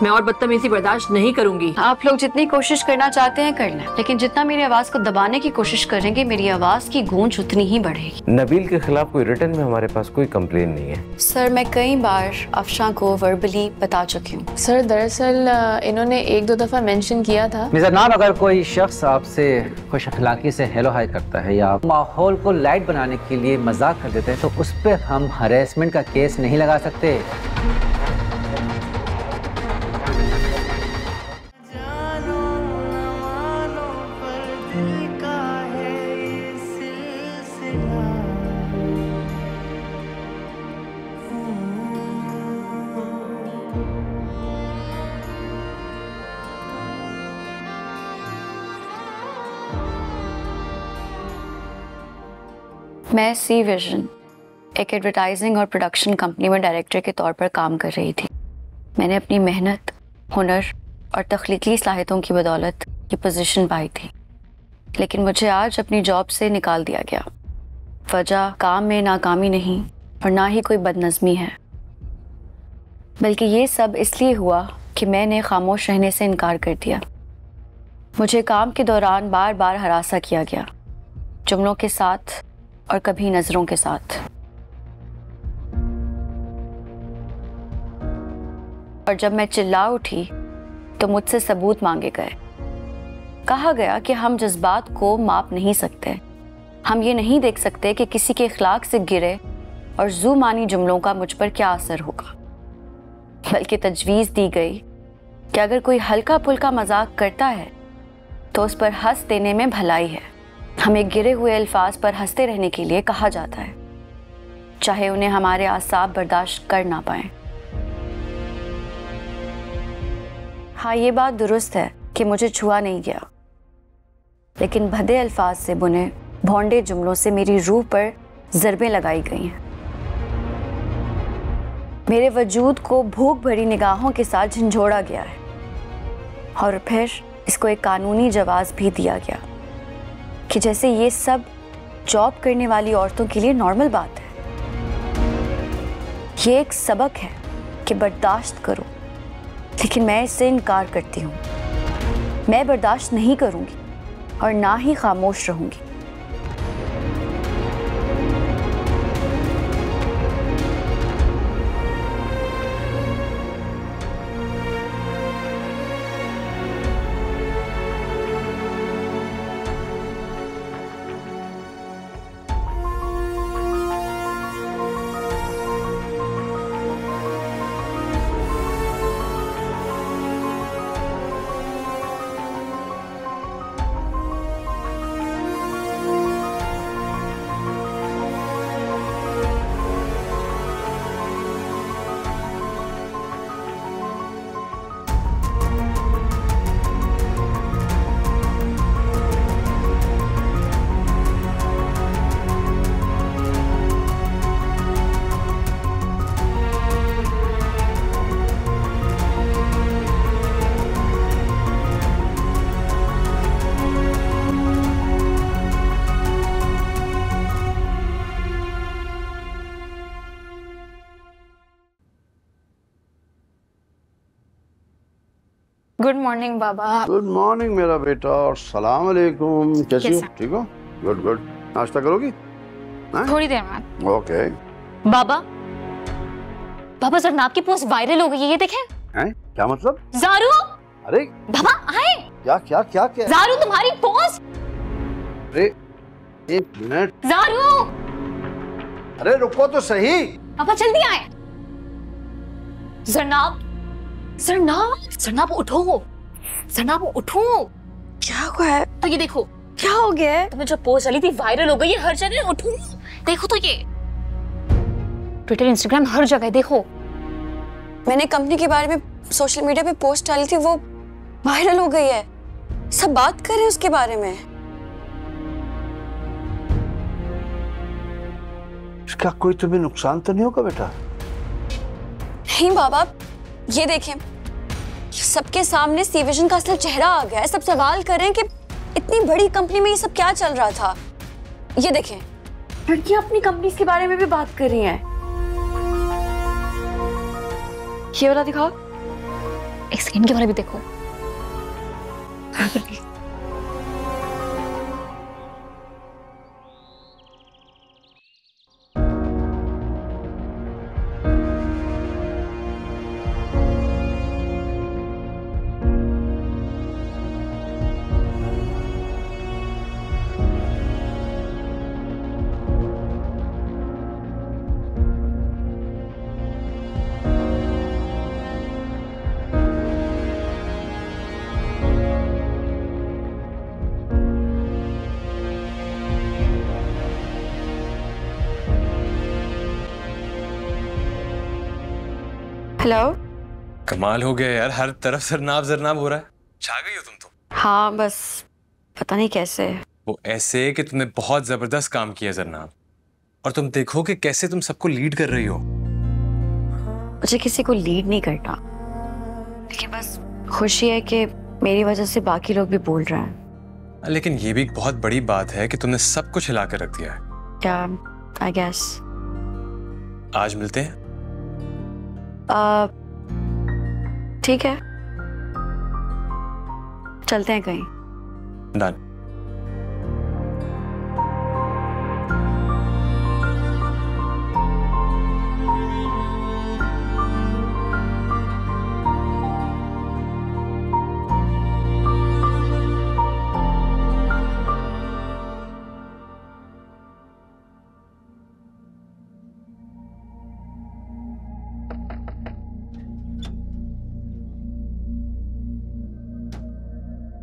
मैं और बदतमीजी बर्दाश्त नहीं करूंगी। आप लोग जितनी कोशिश करना चाहते हैं कर लें, लेकिन जितना मेरी आवाज को दबाने की कोशिश करेंगे मेरी आवाज की गूंज उतनी ही बढ़ेगी। नबील के खिलाफ कोई रिटर्न में हमारे पास कोई कंप्लेन नहीं है। सर मैं कई बार अफशा को वर्बली बता चुकी हूँ। सर दरअसल इन्होंने 1-2 दफा मेंशन किया था। मिस्टर जनाब, अगर कोई शख्स आपसे खुश अखलाकी से हेलो हाय करता है या माहौल को लाइट बनाने के लिए मजाक कर देते हैं तो उस पर हम हरेसमेंट का केस नहीं लगा सकते। मैं सी विजन एक एडवर्टाइजिंग और प्रोडक्शन कंपनी में डायरेक्टर के तौर पर काम कर रही थी। मैंने अपनी मेहनत, हुनर और तख्लीकी सलाहियतों की बदौलत ये पोजीशन पाई थी, लेकिन मुझे आज अपनी जॉब से निकाल दिया गया। वजह काम में नाकामी नहीं और ना ही कोई बदनज़मी है, बल्कि ये सब इसलिए हुआ कि मैंने खामोश रहने से इनकार कर दिया। मुझे काम के दौरान बार बार हरासा किया गया, जुमलों के साथ और कभी नजरों के साथ। और जब मैं चिल्ला उठी तो मुझसे सबूत मांगे गए। कहा गया कि हम जज्बात को माप नहीं सकते, हम ये नहीं देख सकते कि किसी के इखलाक से गिरे और ज़ुमानी जुमलों का मुझ पर क्या असर होगा। बल्कि तजवीज़ दी गई कि अगर कोई हल्का फुल्का मजाक करता है तो उस पर हंस देने में भलाई है। हमें गिरे हुए अल्फाज पर हंसते रहने के लिए कहा जाता है, चाहे उन्हें हमारे आसाब बर्दाश्त कर ना पाएं। हाँ, ये बात दुरुस्त है कि मुझे छुआ नहीं गया, लेकिन भद्दे अल्फाज से बुने भौंडे जुमलों से मेरी रूह पर ज़रबें लगाई गई हैं। मेरे वजूद को भूख भरी निगाहों के साथ झंझोड़ा गया है और फिर इसको एक कानूनी जवाब भी दिया गया कि जैसे ये सब जॉब करने वाली औरतों के लिए नॉर्मल बात है। ये एक सबक है कि बर्दाश्त करो, लेकिन मैं इससे इनकार करती हूँ। मैं बर्दाश्त नहीं करूँगी और ना ही खामोश रहूँगी। गुड मॉर्निंग बाबा। गुड मॉर्निंग मेरा बेटा और सलाम अलैकुम। कैसी हो? ठीक हो? Good good. नाश्ता करोगी? थोड़ी देर में। ओके। बाबा बाबा जरनाब की पोस्ट वायरल हो गई है, ये देखें। हैं? क्या मतलब? ज़ारू। अरे बाबा आए। क्या क्या क्या क्या? ज़ारू तुम्हारी पोस्ट। अरे एक मिनट। ज़ारू। अरे रुको तो सही। पापा जल्दी आए। जरनाब जरनाब जरनाब उठो, जरनाब उठो। क्या हुआ है? तो ये देखो क्या हो गया है? तुम्हें जो पोस्ट चली थी वायरल हो गई है हर जगह। उठो देखो, तो ये ट्विटर इंस्टाग्राम हर जगह देखो। मैंने कंपनी के बारे में सोशल मीडिया पे पोस्ट डाली थी, वो वायरल हो गई है। सब बात कर रहे हैं उसके बारे में। इसका कोई तुम्हें नुकसान तो नहीं होगा बेटा? नहीं बाबा, ये देखें, सबके सामने सी विजन का असली चेहरा आ गया है। सब सवाल कर रहे हैं कि इतनी बड़ी कंपनी में ये सब क्या चल रहा था। ये देखें, लड़कियां अपनी कंपनी के बारे में भी बात कर रही हैं। ये वाला दिखाओ। एक सेकंड के बारे भी देखो। हेलो। कमाल हो गया यार, हर तरफ सरनाब जरनाब हो रहा है। छा गई हो तुम तो। हाँ बस पता नहीं कैसे। वो ऐसे कि तुमने बहुत जबरदस्त काम किया जरनाब, और तुम देखो कि कैसे तुम सबको लीड कर रही हो। मुझे किसी को लीड नहीं करना, लेकिन बस खुशी है कि मेरी वजह से बाकी लोग भी बोल रहे हैं। लेकिन ये भी एक बहुत बड़ी बात है कि तुमने सब कुछ हिला कर रख दिया है। क्या आई गेस। आज मिलते हैं। ठीक है, चलते हैं कहीं। डन।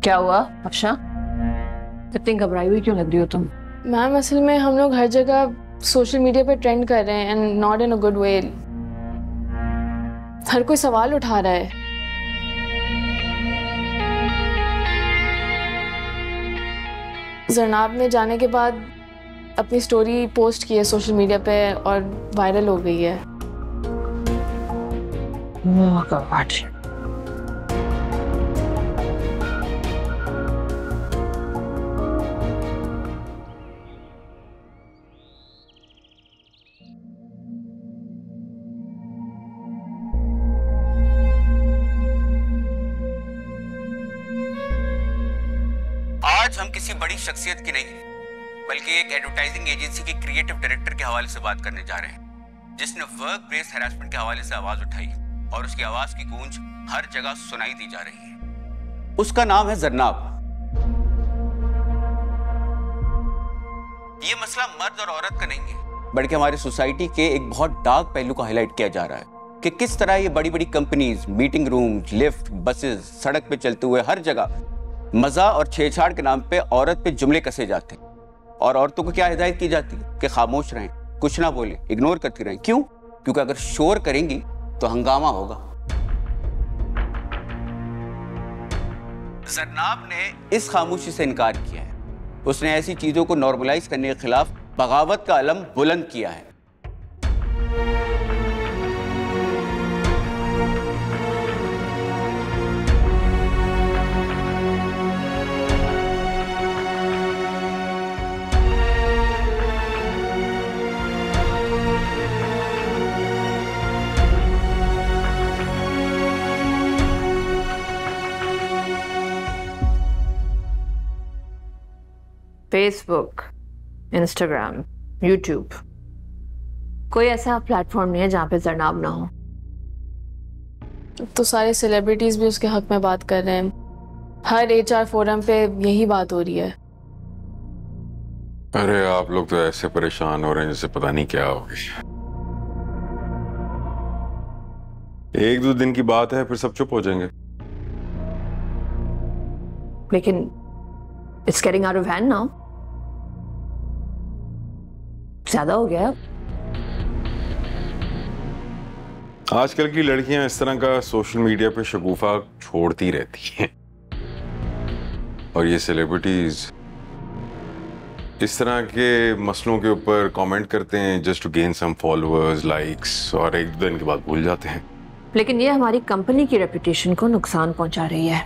क्या हुआ अफशा, इतनी घबराई हुई क्यों लग रही हो तुम? मैम असल में हम लोग हर जगह सोशल मीडिया पे ट्रेंड कर रहे हैं and not in a good way. हर कोई सवाल उठा रहा है। जरनाब ने जाने के बाद अपनी स्टोरी पोस्ट की है सोशल मीडिया पे और वायरल हो गई है। आज हम किसी बड़ी शख्सियत की नहीं बल्कि एक एडवर्टाइजिंग एजेंसी के क्रिएटिव डायरेक्टर के हवाले से बात करने जा रहे हैं, जिसने वर्क प्लेस हैरेसमेंट के हवाले से आवाज उठाई और उसकी आवाज की गूंज हर जगह सुनाई दी जा रही है। उसका नाम है जरनाब। ये मसला मर्द और औरत का नहीं है, बल्कि हमारी सोसाइटी के एक बहुत डार्क पहलू को हाईलाइट किया जा रहा है कि किस तरह ये बड़ी बड़ी companies, meeting room, lift, buses, सड़क पे चलते हुए हर जगह मजा और छेड़छाड़ के नाम पे औरत पे जुमले कसे जाते हैं और औरतों को क्या हिदायत की जाती है कि खामोश रहें, कुछ ना बोले, इग्नोर करती रहें। क्यों? क्योंकि अगर शोर करेंगी तो हंगामा होगा। जरनाब ने इस खामोशी से इनकार किया है। उसने ऐसी चीजों को नॉर्मलाइज करने के खिलाफ बगावत का अलम बुलंद किया है। फेसबुक, इंस्टाग्राम, यूट्यूब, कोई ऐसा प्लेटफॉर्म नहीं है जहां पे जरनाब ना हो। तो सारे सेलिब्रिटीज भी उसके हक में बात कर रहे हैं। हर HR फोरम पे यही बात हो रही है। अरे आप लोग तो ऐसे परेशान हो रहे हैं जैसे पता नहीं क्या हो गया। एक दो दिन की बात है, फिर सब चुप हो जाएंगे। लेकिन it's getting out of hand now. ज्यादा हो गया। आजकल की लड़कियां इस तरह का सोशल मीडिया पे शगुफा छोड़ती रहती हैं, और ये सेलिब्रिटीज इस तरह के मसलों के ऊपर कमेंट करते हैं just to gain some followers, likes, और एक दो दिन के बाद भूल जाते हैं। लेकिन ये हमारी कंपनी की रेपुटेशन को नुकसान पहुंचा रही है।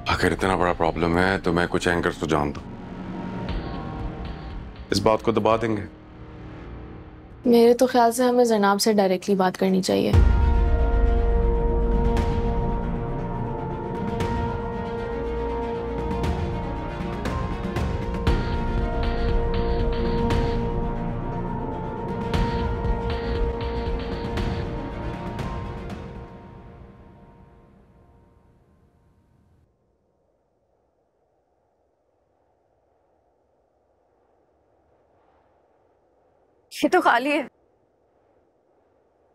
अगर इतना बड़ा प्रॉब्लम है तो मैं कुछ एंकर्स तो जानता हूं, इस बात को दबा देंगे। मेरे तो ख्याल से हमें जरनाब से डायरेक्टली बात करनी चाहिए। ये तो खाली है।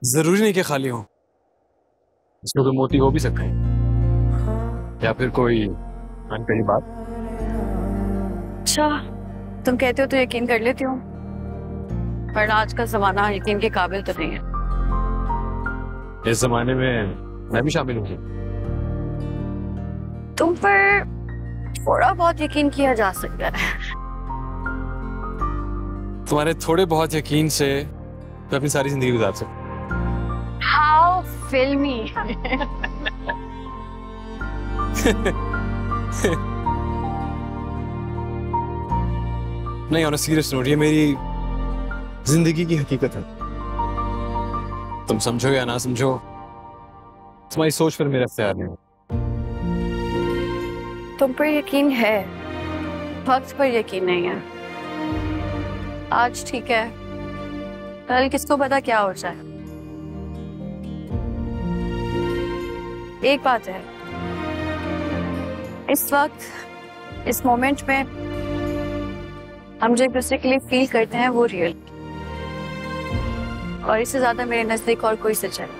जरूरी नहीं कि खाली हो, इसमें कोई मोती हो भी सकते हैं या फिर कोई अनकही बात। अच्छा, तुम कहते हो तो यकीन कर लेती हूँ, पर आज का जमाना यकीन के काबिल तो नहीं है। इस जमाने में मैं भी शामिल हूँ। तुम पर थोड़ा बहुत यकीन किया जा सकता है। तुम्हारे थोड़े बहुत यकीन से मैं अपनी सारी जिंदगी गुजार सकता हूँ। How filmy। नहीं, ऑन अ सीरियस नोट, ये मेरी जिंदगी की हकीकत है। तुम समझो या ना समझो, तुम्हारी सोच पर मेरा इख्तियार नहीं। तुम पर यकीन है, वक्त पर यकीन नहीं है। आज ठीक है, कल किसको पता क्या हो जाए। एक बात है, इस वक्त इस मोमेंट में हम जो एक दूसरे के लिए फील करते हैं वो रियल, और इससे ज्यादा मेरे नजदीक और कोई सच्चाई नहीं।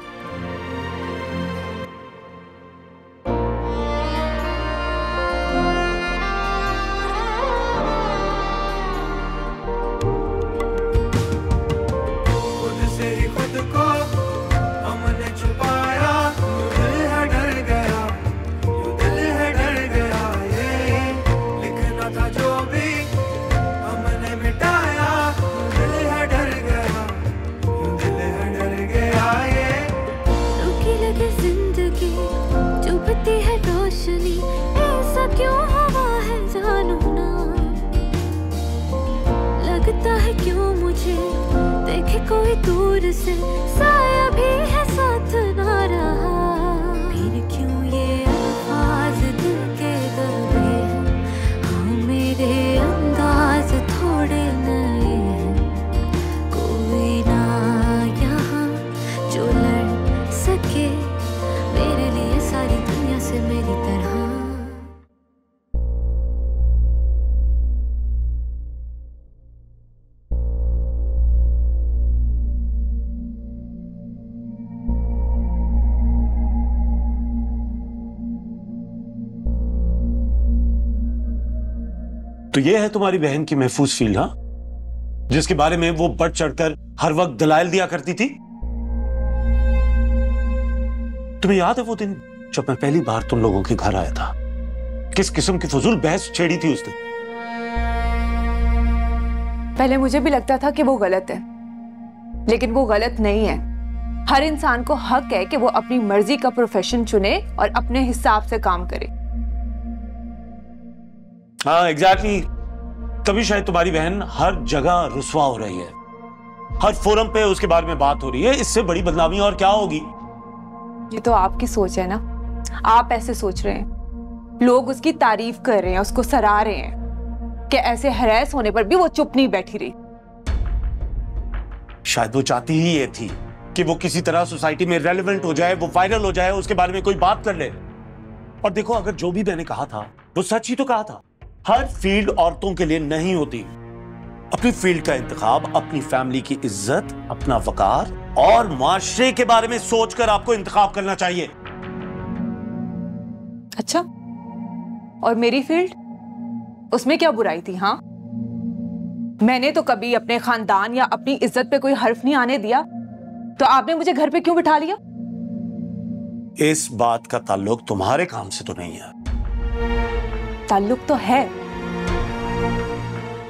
कोई दूर से साया भी है साथ ना रहा, फिर क्यों ये अल्फाज दिल के दबे हैं। हाँ मेरे अंदाज थोड़े नए हैं, कोई ना यहाँ जो लड़ सके मेरे लिए सारी दुनिया से मेरी तरह। तो ये है तुम्हारी बहन की महफूज फील्ड, हाँ, जिसके बारे में वो बढ़ चढ़कर हर वक्त दलाइल दिया करती थी। तुम्हें याद है वो दिन जब मैं पहली बार तुम लोगों के घर आया था, किस किस्म की फजूल बहस छेड़ी थी उस दिन? पहले मुझे भी लगता था कि वो गलत है, लेकिन वो गलत नहीं है। हर इंसान को हक है कि वो अपनी मर्जी का प्रोफेशन चुने और अपने हिसाब से काम करे। हाँ एग्जैक्टली, तभी शायद तुम्हारी बहन हर जगह रुस्वा हो रही है, हर फोरम पे उसके बारे में बात हो रही है। इससे बड़ी बदनामी और क्या होगी? ये तो आपकी सोच है ना, आप ऐसे सोच रहे हैं। लोग उसकी तारीफ कर रहे हैं, उसको सराह रहे हैं कि ऐसे हरास होने पर भी वो चुप नहीं बैठी रही। शायद वो चाहती ही ये थी कि वो किसी तरह सोसाइटी में रेलेवेंट हो जाए, वो वायरल हो जाए, उसके बारे में कोई बात कर ले। और देखो, अगर जो भी मैंने कहा था वो सच ही तो कहा था। हर फील्ड औरतों के लिए नहीं होती। अपनी फील्ड का इंतखाब अपनी फैमिली की इज्जत, अपना वकार और माशरे के बारे में सोचकर आपको इंतखाब करना चाहिए। अच्छा, और मेरी फील्ड, उसमें क्या बुराई थी? हाँ, मैंने तो कभी अपने खानदान या अपनी इज्जत पे कोई हर्फ नहीं आने दिया, तो आपने मुझे घर पे क्यों बिठा लिया? इस बात का ताल्लुक तुम्हारे काम से तो नहीं है। ताल्लुक तो है,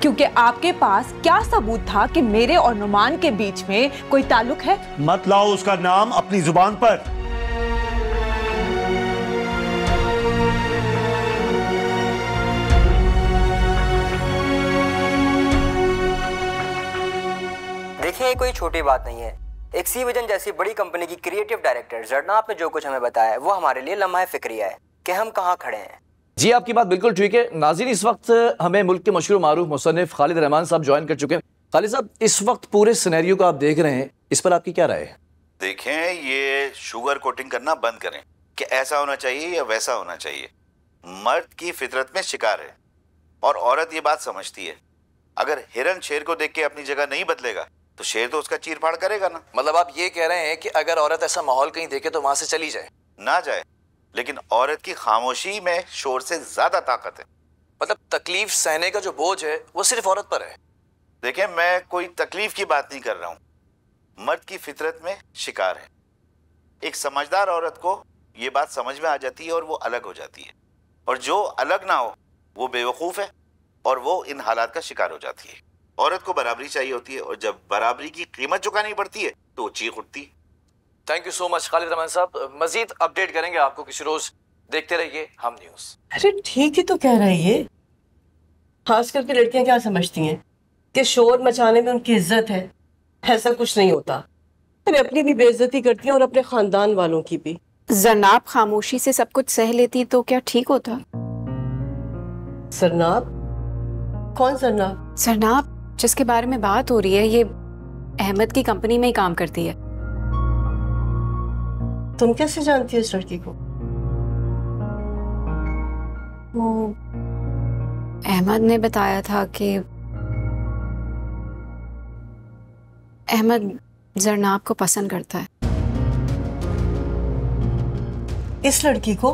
क्योंकि आपके पास क्या सबूत था कि मेरे और नुमान के बीच में कोई ताल्लुक है? मत लाओ उसका नाम अपनी जुबान पर। देखिए, ये कोई छोटी बात नहीं है। एक सी विजन जैसी बड़ी कंपनी की क्रिएटिव डायरेक्टर जरनाब ने जो कुछ हमें बताया वो हमारे लिए लम्हा फिक्रिया है कि हम कहाँ खड़े हैं। जी आपकी बात बिल्कुल ठीक है। नाज़रीन, इस वक्त हमें मुल्क के मशहूर मारूफ मुसन्निफ खालिद रहमान साहब ज्वाइन कर चुके हैं। खालिद साहब, इस वक्त पूरे सिनेरियो को आप देख रहे हैं, इस पर आपकी क्या राय है? देखें, ये शुगर कोटिंग करना बंद करें कि ऐसा होना चाहिए या वैसा होना चाहिए। मर्द की फितरत में शिकार है और औरत ये बात समझती है। अगर हिरन शेर को देख के अपनी जगह नहीं बदलेगा तो शेर तो उसका चीर फाड़ करेगा ना। मतलब आप ये कह रहे हैं कि अगर औरत ऐसा माहौल कहीं देखे तो वहां से चली जाए? ना जाए, लेकिन औरत की खामोशी में शोर से ज्यादा ताकत है। मतलब तकलीफ सहने का जो बोझ है वो सिर्फ औरत पर है। देखें, मैं कोई तकलीफ की बात नहीं कर रहा हूं, मर्द की फितरत में शिकार है। एक समझदार औरत को ये बात समझ में आ जाती है और वो अलग हो जाती है, और जो अलग ना हो वो बेवकूफ है और वो इन हालात का शिकार हो जाती है। औरत को बराबरी चाहिए होती है, और जब बराबरी की कीमत चुकानी पड़ती है तो वो चीख उठती है। Thank you so much Khalid Rahman साहब। मजीद अपडेट करेंगे आपको किसी रोज। देखते रहिए हम न्यूज। अरे ठीक ही तो कह रहा है ये। खास करके लड़कियां क्या समझती हैं कि शोर मचाने में उनकी इज्जत है। ऐसा कुछ नहीं होता। अरे अपनी भी बेइज्जती करती हैं और अपने खानदान वालों की भी। जरनाब खामोशी से सब कुछ सह लेती तो क्या ठीक होता? सरनाब? कौन सरनाब? सरनाब जिसके बारे में बात हो रही है, ये अहमद की कंपनी में ही काम करती है। तुम कैसे जानती हो इस लड़की को? वो अहमद ने बताया था कि अहमद जरनाब को पसंद करता है। इस लड़की को?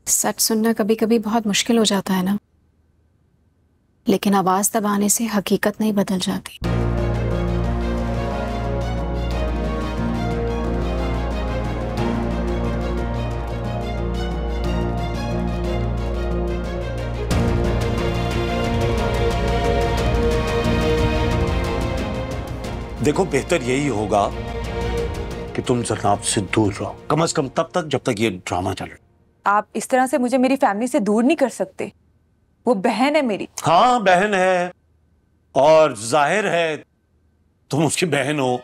सच सुनना कभी कभी बहुत मुश्किल हो जाता है ना, लेकिन आवाज दबाने से हकीकत नहीं बदल जाती। देखो, बेहतर यही होगा कि तुम जरनाब से दूर रहो, कम से कम तब तक जब तक ये ड्रामा चल रहा। आप इस तरह से मुझे मेरी फैमिली से दूर नहीं कर सकते। वो बहन है मेरी। हाँ बहन है, और जाहिर है तुम उसकी बहन हो।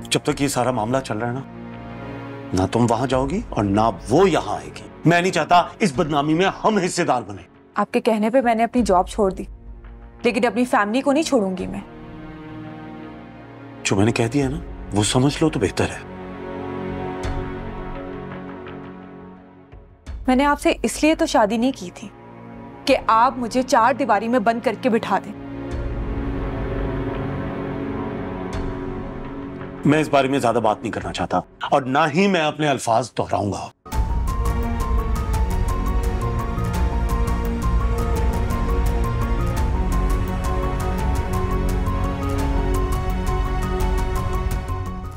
जब तक ये सारा मामला चल रहा है ना तुम वहां जाओगी और ना वो यहां आएगी। मैं नहीं चाहता इस बदनामी में हम हिस्सेदार बने। आपके कहने पे मैंने अपनी जॉब छोड़ दी, लेकिन अपनी फैमिली को नहीं छोड़ूंगी मैं। जो मैंने कह दिया ना वो समझ लो तो बेहतर है। मैंने आपसे इसलिए तो शादी नहीं की थी कि आप मुझे चार दीवारी में बंद करके बिठा दें। मैं इस बारे में ज्यादा बात नहीं करना चाहता, और ना ही मैं अपने अल्फाज दोहराऊंगा।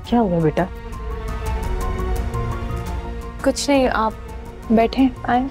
क्या हुआ बेटा? कुछ नहीं, आप बैठे आए।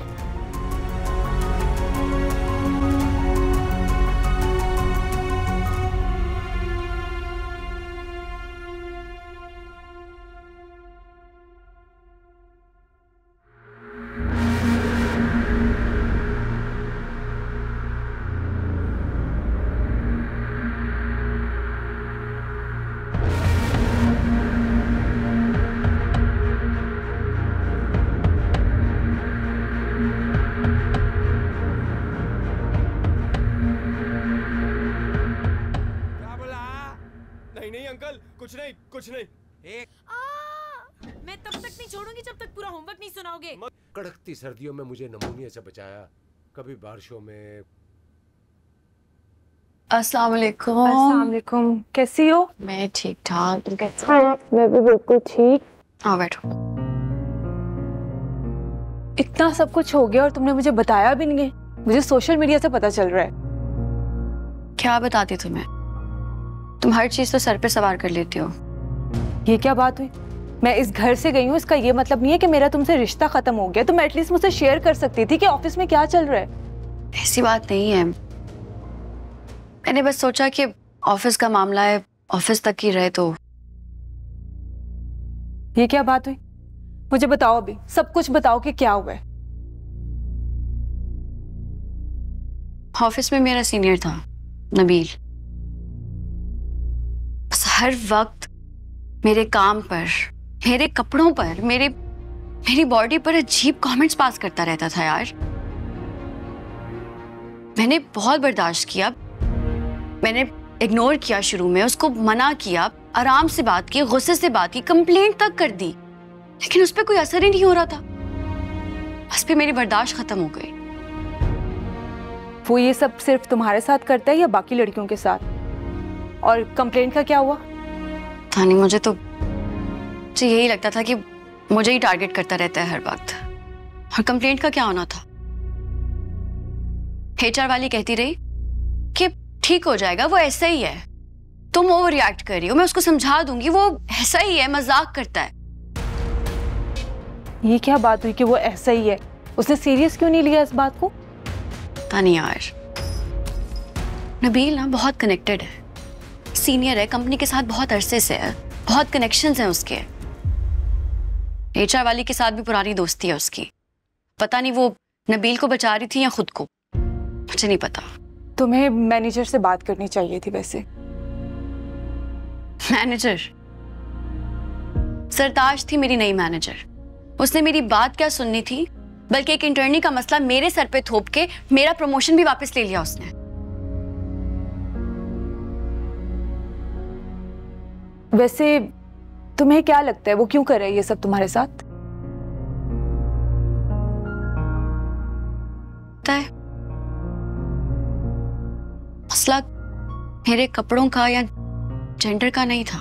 कुछ नहीं। मैं तब तक नहीं छोड़ूंगी जब तक पूरा होमवर्क नहीं सुनाओगे। कड़कती सर्दियों में मुझे नमूनिया से बचाया, कभी बारिशों में। अस्सलाम वालेकुम। अस्सलाम वालेकुम। कैसी हो? मैं ठीक ठाक, तुम कैसी हो? मैं भी बिल्कुल ठीक। आओ बैठो। इतना सब कुछ हो गया और तुमने मुझे बताया भी नहीं है। मुझे सोशल मीडिया से पता चल रहा है। क्या बताती तुम्हें? तुम हर चीज तो सर पे सवार कर लेती हो। ये क्या बात हुई? मैं इस घर से गई हूँ, इसका ये मतलब नहीं है कि मेरा तुमसे रिश्ता खत्म हो गया। तुम एटलीस्ट मुझसे शेयर कर सकती थी कि ऑफिस में क्या चल रहा है। ऐसी बात नहीं है, मैंने बस सोचा कि ऑफिस का मामला है, ऑफिस तक ही रहे तो। ये क्या बात हुई? मुझे बताओ, अभी सब कुछ बताओ कि क्या हुआ है। ऑफिस में मेरा सीनियर था नबील, बस हर वक्त मेरे काम पर, मेरे कपड़ों पर, मेरी बॉडी पर अजीब कमेंट्स पास करता रहता था यार। मैंने बहुत बर्दाश्त किया, मैंने इग्नोर किया, शुरू में उसको मना किया, आराम से बात की, गुस्से से बात की, कंप्लेंट तक कर दी, लेकिन उस पर कोई असर ही नहीं हो रहा था। बस पे मेरी बर्दाश्त खत्म हो गई। वो ये सब सिर्फ तुम्हारे साथ करता है या बाकी लड़कियों के साथ? और कंप्लेंट का क्या हुआ? तानी, मुझे यही लगता था कि मुझे ही टारगेट करता रहता है हर वक्त। और कंप्लेंट का क्या होना था? HR वाली कहती रही कि ठीक हो जाएगा, वो ऐसा ही है, तुम ओवर रिएक्ट कर रही हो, मैं उसको समझा दूंगी, वो ऐसा ही है, मजाक करता है। ये क्या बात हुई कि वो ऐसा ही है? उसने सीरियस क्यों नहीं लिया इस बात को? तानी यार, नबील ना बहुत कनेक्टेड है, सीनियर है, कंपनी के साथ बहुत अरसे से है, बहुत कनेक्शंस हैं उसके। HR वाली के साथ भी पुरानी दोस्ती है उसकी। पता नहीं वो नबील को बचा रही थी या खुद को, मुझे नहीं पता। तुम्हें मैनेजर से बात करनी चाहिए थी वैसे। मैनेजर? सरताज थी मेरी नई मैनेजर। उसने मेरी बात क्या सुननी थी, बल्कि एक इंटर्नी का मसला मेरे सर पे थोप के मेरा प्रमोशन भी वापस ले लिया उसने। वैसे तुम्हें क्या लगता है वो क्यों कर रहा है ये सब तुम्हारे साथ? मसला मेरे कपड़ों का या जेंडर का नहीं था।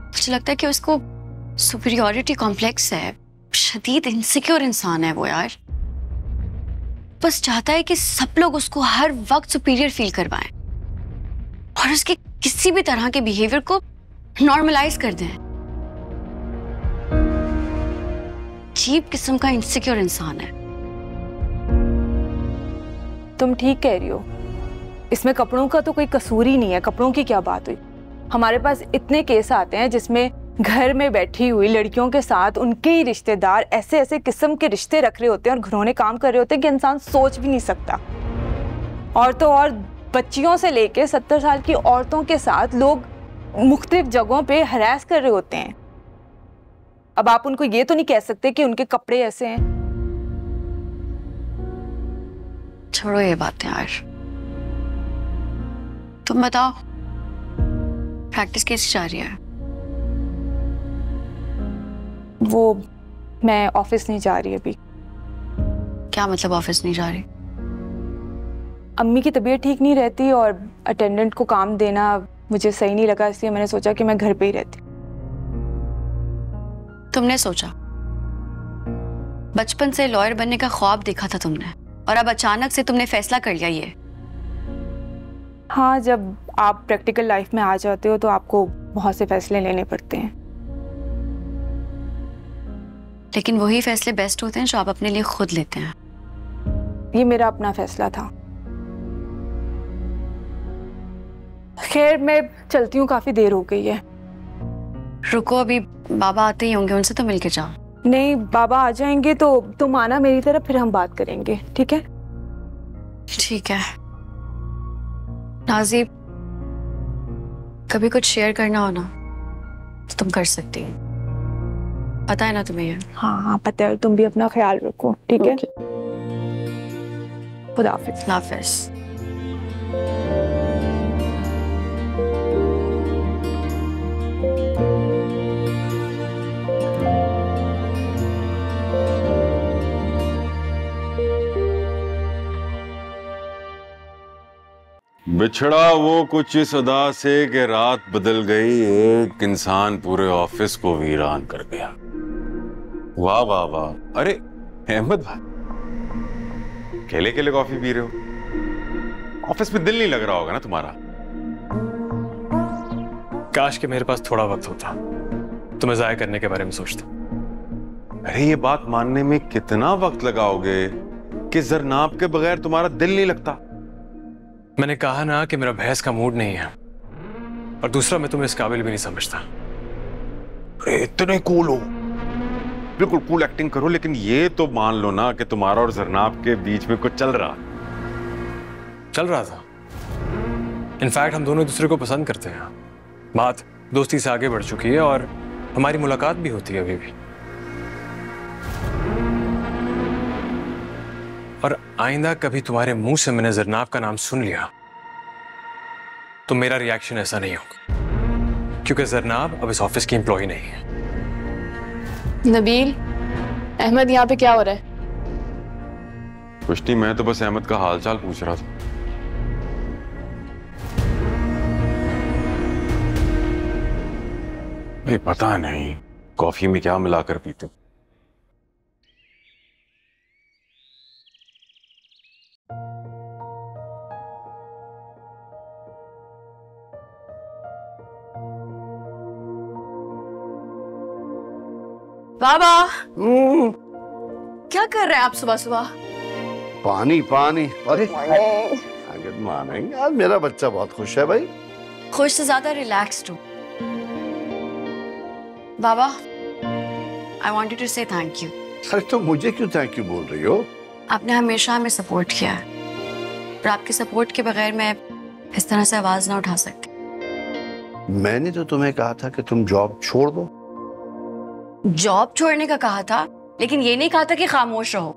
मुझे लगता है कि उसको सुपीरियरिटी कॉम्प्लेक्स है, शदीद इनसिक्योर इंसान है वो यार। बस चाहता है कि सब लोग उसको हर वक्त सुपीरियर फील करवाएं और उसके किसी भी तरह के बिहेवियर को नॉर्मलाइज कर दें। अजीब किस्म का इनसिक्योर इंसान है। तुम ठीक कह रही हो, इसमें कपड़ों का तो कोई कसूर ही नहीं है। कपड़ों की क्या बात हुई? हमारे पास इतने केस आते हैं जिसमें घर में बैठी हुई लड़कियों के साथ उनके ही रिश्तेदार ऐसे ऐसे किस्म के रिश्ते रख रहे होते हैं और घिनौने काम कर रहे होते हैं कि इंसान सोच भी नहीं सकता। और तो और बच्चियों से लेके 70 साल की औरतों के साथ लोग मुख्तलिफ जगहों पे हरास कर रहे होते हैं। अब आप उनको ये तो नहीं कह सकते कि उनके कपड़े ऐसे हैं। छोड़ो ये बातें यार, तुम बताओ प्रैक्टिस कैसी जा रही है? वो मैं ऑफिस नहीं जा रही अभी। क्या मतलब ऑफिस नहीं जा रही? अम्मी की तबीयत ठीक नहीं रहती और अटेंडेंट को काम देना मुझे सही नहीं लगा, इसलिए मैंने सोचा कि मैं घर पे ही रहती। तुमने सोचा? बचपन से लॉयर बनने का ख्वाब देखा था तुमने और अब अचानक से तुमने फैसला कर लिया ये? हाँ, जब आप प्रैक्टिकल लाइफ में आ जाते हो तो आपको बहुत से फैसले लेने पड़ते हैं। लेकिन वही फैसले बेस्ट होते हैं जो आप अपने लिए खुद लेते हैं। ये मेरा अपना फैसला था। खैर मैं चलती हूँ, काफी देर हो गई है। रुको, अभी बाबा आते ही होंगे, उनसे तो मिलके जाओ। नहीं, बाबा आ जाएंगे तो तुम आना मेरी तरफ, फिर हम बात करेंगे, ठीक है? ठीक है। नाज़ी, कभी कुछ शेयर करना हो ना तो तुम कर सकती हो, पता है ना तुम्हें ये? हाँ हाँ पता है। तुम भी अपना ख्याल रखो, ठीक है? खुदा हाफिज। हाफिज। बिछड़ा वो कुछ इस अदा से कि रात बदल गई, एक इंसान पूरे ऑफिस को वीरान कर गया। वाह वाह वाह। अरे अहमद भाई, केले केले कॉफी पी रहे हो? ऑफिस में दिल नहीं लग रहा होगा ना तुम्हारा? काश कि मेरे पास थोड़ा वक्त होता, तुम्हें जाया करने के बारे में सोचता। अरे ये बात मानने में कितना वक्त लगाओगे कि जरनाब के बगैर तुम्हारा दिल नहीं लगता? मैंने कहा ना कि मेरा बहस का मूड नहीं है, और दूसरा मैं तुम्हें इस काबिल भी नहीं समझता। अरे इतने कूल हो, बिल्कुल कूल एक्टिंग करो, लेकिन ये तो मान लो ना कि तुम्हारा और जरनाब के बीच में कुछ चल रहा था। इनफैक्ट हम दोनों दूसरे को पसंद करते हैं। बात दोस्ती से आगे बढ़ चुकी है और हमारी मुलाकात भी होती है अभी भी। और आइंदा कभी तुम्हारे मुंह से मैंने जरनाब का नाम सुन लिया तो मेरा रिएक्शन ऐसा नहीं होगा, क्योंकि जरनाब अब इस ऑफिस की एम्प्लॉय नहीं है। नबील, अहमद यहाँ पे क्या हो रहा है? कुछ नहीं, मैं तो बस अहमद का हालचाल पूछ रहा था। भाई पता नहीं कॉफी में क्या मिलाकर पीते हो। बाबा क्या कर रहे हैं आप सुबह सुबह? पानी पानी। अरे गुड मॉर्निंग। आज मेरा बच्चा बहुत खुश है भाई। खुश से ज्यादा रिलैक्स्ड हूँ। बाबा, I wanted to say thank you. अरे तो मुझे क्यों थैंक यू बोल रही हो? आपने हमेशा हमें सपोर्ट किया है, पर आपके सपोर्ट के बगैर मैं इस तरह से आवाज ना उठा सकती। मैंने तो तुम्हें कहा था कि तुम जॉब छोड़ दो। जॉब छोड़ने का कहा था, लेकिन ये नहीं कहा था कि खामोश रहो।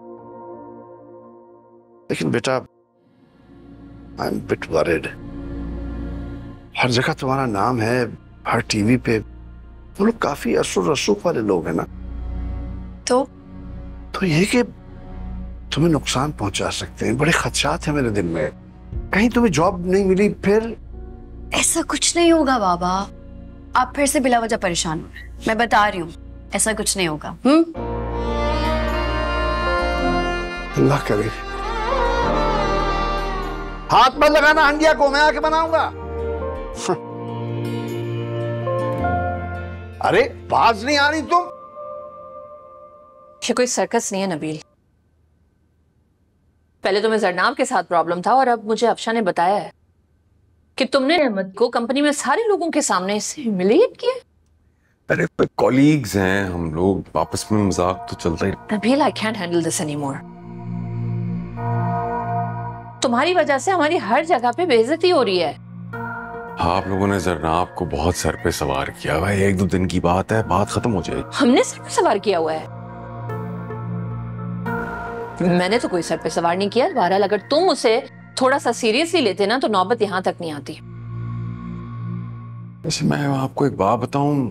लेकिन बेटा, आई एम बिट वरीड। हर जगह तुम्हारा नाम है, हर टीवी पे। वो लोग काफी असुर रसूख वाले लोग हैं ना। तो ये कि तुम्हें नुकसान पहुंचा सकते हैं। बड़े खदशात हैं मेरे दिल में। कहीं तुम्हें जॉब नहीं मिली फिर? ऐसा कुछ नहीं होगा बाबा, आप फिर से बिला वजह परेशान हो रहे हैं। मैं बता रही हूँ, ऐसा कुछ नहीं होगा। अल्लाह करे। हाथ मत लगाना हंडिया को, मैं आके बनाऊंगा। अरे बाज नहीं आ रही तुम? ये कोई सर्कस नहीं है नबील। पहले तुम्हें जरनाब के साथ प्रॉब्लम था और अब मुझे अफशा ने बताया है कि तुमने अहमद को कंपनी में सारे लोगों के सामने इससे ह्यूमिलिएट किया। अरे कॉलीग्स हैं हम लोग, आपस में मजाक तो चलता ही। Nabeel, I can't handle this anymore. तुम्हारी वजह से हमारी हर जगह पे बेइज्जती हो रही है। आप लोगों ने जरनाब को बहुत सर पे सवार किया भाई। एक दो दिन की बात है, बात खत्म हो जाएगी। हमने सर पे सवार किया हुआ है? मैंने तो कोई सर पे सवार नहीं किया। बहरहाल अगर तुम उसे थोड़ा सा सीरियसली लेते ना तो नौबत यहां तक नहीं आती। वैसे मैं आपको एक बात बताऊं,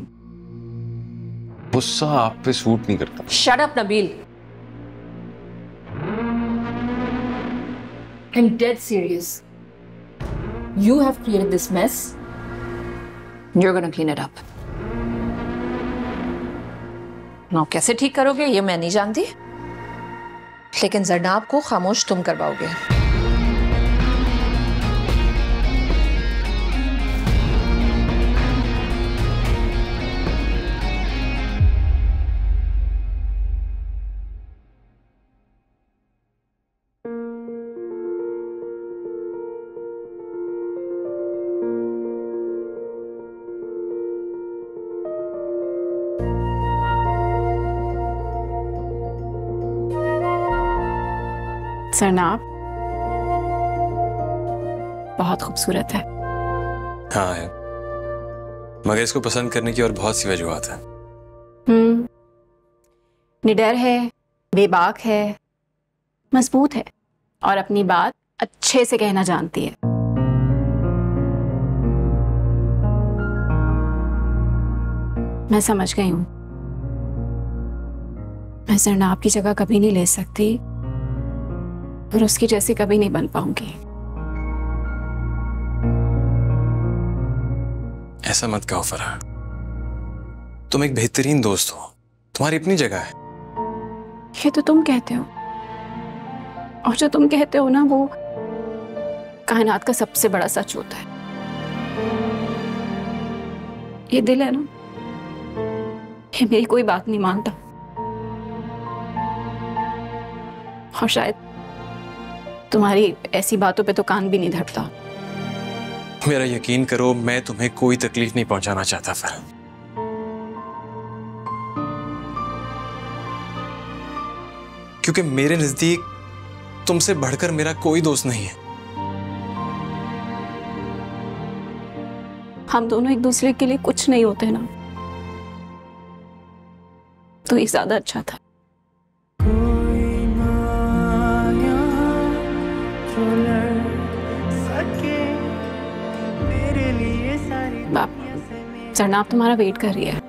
गुस्सा आप पे सूट नहीं करता। Shut up Nabeel. I'm dead serious. You have created this mess. You're gonna clean it up. Now कैसे ठीक करोगे ये मैं नहीं जानती, लेकिन जरनाब को खामोश तुम करवाओगे। जरनाब बहुत खूबसूरत है। हाँ है, मगर इसको पसंद करने की और बहुत सी वजूहात है। निडर है, बेबाक है, मजबूत है और अपनी बात अच्छे से कहना जानती है। मैं समझ गई हूं, मैं जरनाब की जगह कभी नहीं ले सकती और उसकी जैसी कभी नहीं बन पाऊंगी। ऐसा मत कहो फराह, तुम एक बेहतरीन दोस्त हो, तुम्हारी अपनी जगह है। ये तो तुम कहते हो, और जो तुम कहते हो ना वो कायनात का सबसे बड़ा सच होता है। ये दिल है ना, ये मेरी कोई बात नहीं मानता और शायद तुम्हारी ऐसी बातों पे तो कान भी नहीं धरता। मेरा यकीन करो, मैं तुम्हें कोई तकलीफ नहीं पहुंचाना चाहता फराह। क्योंकि मेरे नजदीक तुमसे बढ़कर मेरा कोई दोस्त नहीं है। हम दोनों एक दूसरे के लिए कुछ नहीं होते ना, तो ये ज्यादा अच्छा था। बाप, जरनाब तुम्हारा वेट कर रही है।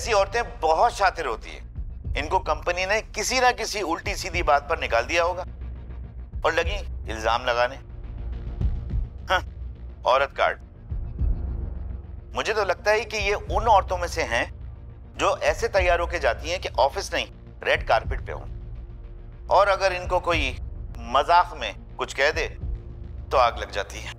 ऐसी औरतें बहुत शातिर होती है, इनको कंपनी ने किसी ना किसी उल्टी सीधी बात पर निकाल दिया होगा और लगी इल्जाम लगाने। हाँ, औरत कार्ड। मुझे तो लगता है कि ये उन औरतों में से हैं जो ऐसे तैयार होके जाती हैं कि ऑफिस नहीं रेड कारपेट पे हो, और अगर इनको कोई मजाक में कुछ कह दे तो आग लग जाती है।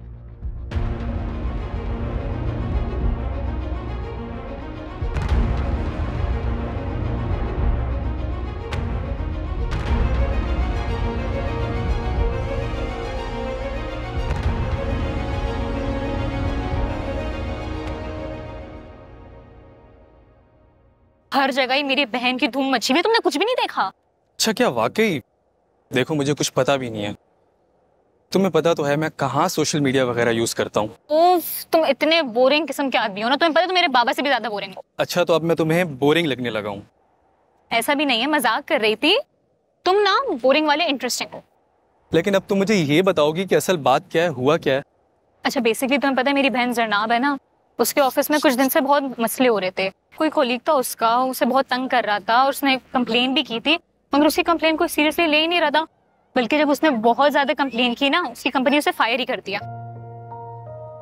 हर जगह ही मेरी बहन की धूम मची हुई, तुमने कुछ भी नहीं देखा? अच्छा, क्या वाकई? देखो, मुझे कुछ पता भी नहीं है। तुम्हें पता तो है मैं कहाँ सोशल मीडिया वगैरह यूज करता हूँ। तुम इतने बोरिंग किस्म के आदमी हो ना, तुम्हें पता है तुम मेरे बाबा से भी ज्यादा बोरिंग हो। अच्छा, तो अब मैं तुम्हें बोरिंग लगने लगा हूँ? ऐसा भी नहीं है, मजाक कर रही थी। तुम ना बोरिंग वाले इंटरेस्टिंग हो। लेकिन अब तुम मुझे ये बताओगी कि असल बात क्या है, हुआ क्या है? अच्छा, बेसिकली तुम्हें पता है मेरी बहन जरनाब है ना, उसके ऑफिस में कुछ दिन से बहुत मसले हो रहे थे। कोई कोलीग था उसका, उसे बहुत तंग कर रहा था और उसने कंप्लेन भी की थी, मगर उसकी कंप्लेन कोई सीरियसली ले ही नहीं रहा था। बल्कि जब उसने बहुत ज्यादा कंप्लेन की ना, उसकी कंपनी उसे फायर ही कर दिया।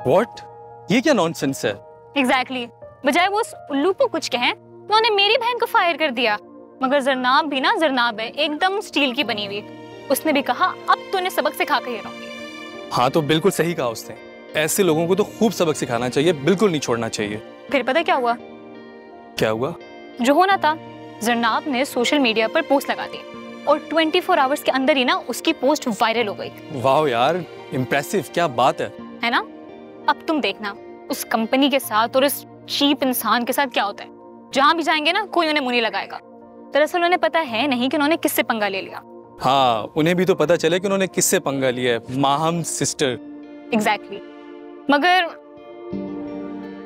What? ये क्या नॉनसेंस है? एग्जैक्टली। बजाय वो उस उल्लू को कुछ कहें, उन्होंने मेरी बहन को फायर कर दिया। मगर जरनाब भी ना जरनाब है, एकदम स्टील की बनी हुई। उसने भी कहा अब तूने सबक सिखा के रहूंगी। हाँ, तो बिल्कुल सही कहा उसने। ऐसे लोगों को तो खूब सबक सिखाना चाहिए, बिल्कुल नहीं छोड़ना चाहिए। फिर पता क्या हुआ? क्या हुआ? जो होना था, जरनाब ने सोशल मीडिया पर पोस्ट लगा दी और 24 आवर्स के अंदर ही ना उसकी पोस्ट वायरल हो गई। वाह यार, इम्प्रेसिव, क्या बात है ना? अब तुम देखना उस कंपनी के साथ और इस चीप इंसान के साथ क्या होता है। जहां भी जाएंगे ना, कोई उन्हें मुंह नहीं लगाएगा। दरअसल उन्हें पता है नहीं कि उन्होंने किससे पंगा ले लिया। हाँ, उन्हें भी तो पता चले कि उन्होंने किससे पंगा लिया है। माहम सिस्टर। एग्जैक्टली। मगर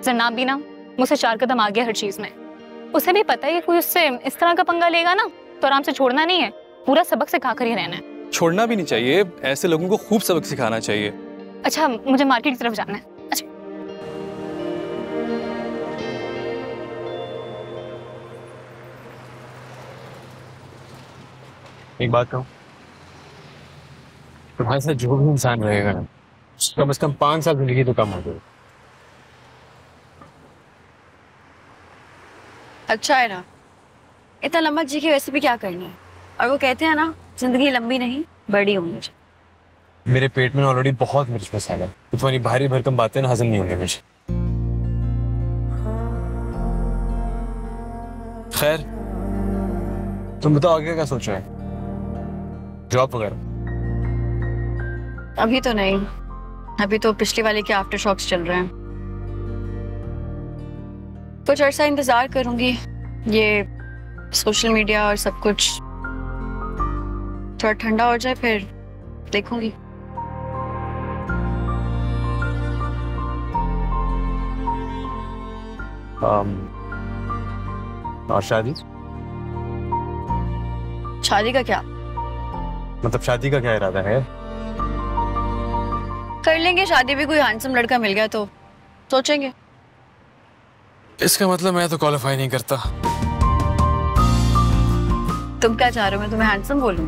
जरनाब भी ना मुझसे 4 कदम आगे हर चीज में। उसे भी पता है कि कोई उससे इस तरह का पंगा लेगा ना तो आराम से छोड़ना नहीं है, पूरा सबक सिखा कर ही रहना है। छोड़ना भी नहीं चाहिए, ऐसे लोगों को खूब सबक सिखाना चाहिए। अच्छा, मुझे मार्केट की तरफ जाना है। अच्छा, एक बात कहूँ, तुम्हारे साथ जो भी इंसान रहेगा ना, कम से कम 5 साल जिंदगी तो कम हो गई। अच्छा है ना, इतना लंबा जी के वैसे भी क्या करना है। और वो कहते हैं ना, जिंदगी लंबी नहीं बड़ी होनी चाहिए। मेरे पेट में ऑलरेडी बहुत मिर्च मसाला है, तो तुम्हारी भारी भरकम बातें ना हजम नहीं होंगे मुझे। खैर, तुम बताओ आगे क्या सोच रहे हैं? जॉब वगैरह? अभी तो नहीं, अभी तो पिछले वाले के आफ्टर शॉक्स चल रहे हैं। कुछ अर्सा इंतजार करूंगी, ये सोशल मीडिया और सब कुछ थोड़ा ठंडा हो जाए, फिर देखूंगी। और शादी? शादी का क्या? मतलब शादी का क्या इरादा है? कर लेंगे शादी भी, कोई हैंडसम लड़का मिल गया तो सोचेंगे। इसका मतलब मैं तो क्वालिफाई नहीं करता। तुम क्या चाह रहे हो, मैं तुम्हें हैंडसम बोलूं?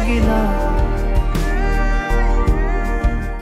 गिला